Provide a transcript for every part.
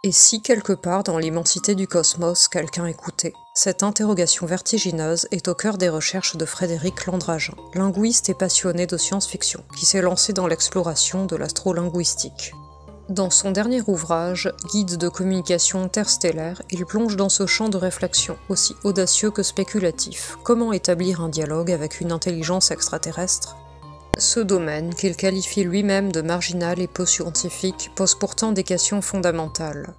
Et si quelque part dans l'immensité du cosmos quelqu'un écoutait? Cette interrogation vertigineuse est au cœur des recherches de Frédéric Landragin, linguiste et passionné de science-fiction, qui s'est lancé dans l'exploration de l'astrolinguistique. Dans son dernier ouvrage, Guide de communication interstellaire, il plonge dans ce champ de réflexion, aussi audacieux que spéculatif. Comment établir un dialogue avec une intelligence extraterrestre? Ce domaine, qu'il qualifie lui-même de marginal et peu scientifique, pose pourtant des questions fondamentales.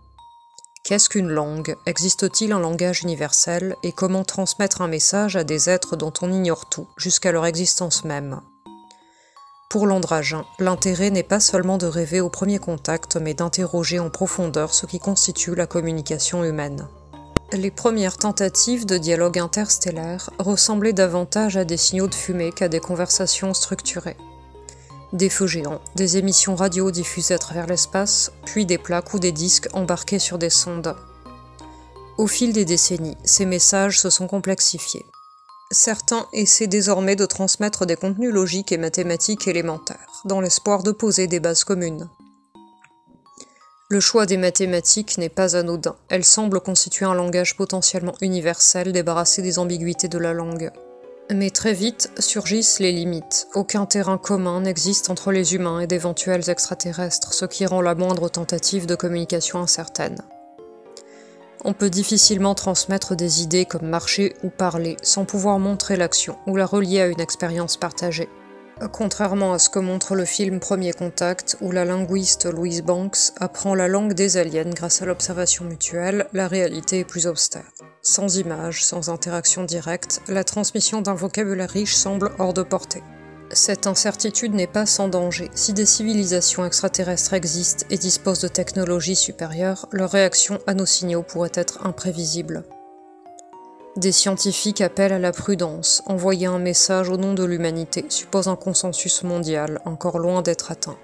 Qu'est-ce qu'une langue? Existe-t-il un langage universel? Et comment transmettre un message à des êtres dont on ignore tout, jusqu'à leur existence même? Pour Landragin, l'intérêt n'est pas seulement de rêver au premier contact, mais d'interroger en profondeur ce qui constitue la communication humaine. Les premières tentatives de dialogue interstellaire ressemblaient davantage à des signaux de fumée qu'à des conversations structurées. Des feux géants, des émissions radio diffusées à travers l'espace, puis des plaques ou des disques embarqués sur des sondes. Au fil des décennies, ces messages se sont complexifiés. Certains essaient désormais de transmettre des contenus logiques et mathématiques élémentaires, dans l'espoir de poser des bases communes. Le choix des mathématiques n'est pas anodin, elles semblent constituer un langage potentiellement universel débarrassé des ambiguïtés de la langue. Mais très vite surgissent les limites. Aucun terrain commun n'existe entre les humains et d'éventuels extraterrestres, ce qui rend la moindre tentative de communication incertaine. On peut difficilement transmettre des idées comme marcher ou parler, sans pouvoir montrer l'action ou la relier à une expérience partagée. Contrairement à ce que montre le film Premier Contact, où la linguiste Louise Banks apprend la langue des aliens grâce à l'observation mutuelle, la réalité est plus austère. Sans images, sans interaction directe, la transmission d'un vocabulaire riche semble hors de portée. Cette incertitude n'est pas sans danger. Si des civilisations extraterrestres existent et disposent de technologies supérieures, leur réaction à nos signaux pourrait être imprévisible. Des scientifiques appellent à la prudence. Envoyer un message au nom de l'humanité suppose un consensus mondial, encore loin d'être atteint.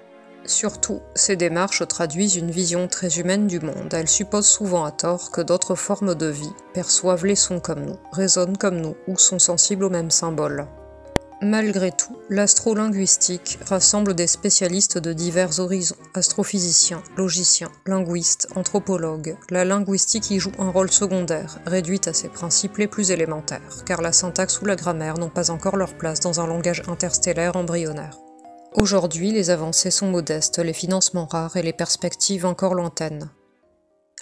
Surtout, ces démarches traduisent une vision très humaine du monde. Elles supposent souvent à tort que d'autres formes de vie perçoivent les sons comme nous, raisonnent comme nous ou sont sensibles aux mêmes symboles. Malgré tout, l'astrolinguistique rassemble des spécialistes de divers horizons, astrophysiciens, logiciens, linguistes, anthropologues. La linguistique y joue un rôle secondaire, réduite à ses principes les plus élémentaires, car la syntaxe ou la grammaire n'ont pas encore leur place dans un langage interstellaire embryonnaire. Aujourd'hui, les avancées sont modestes, les financements rares et les perspectives encore lointaines.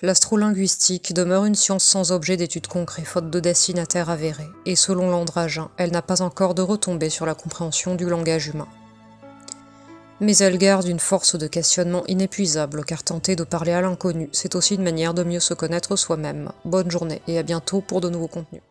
L'astrolinguistique demeure une science sans objet d'étude concret faute de destinataire avéré, et selon Landragin, elle n'a pas encore de retombées sur la compréhension du langage humain. Mais elle garde une force de questionnement inépuisable, car tenter de parler à l'inconnu, c'est aussi une manière de mieux se connaître soi-même. Bonne journée et à bientôt pour de nouveaux contenus.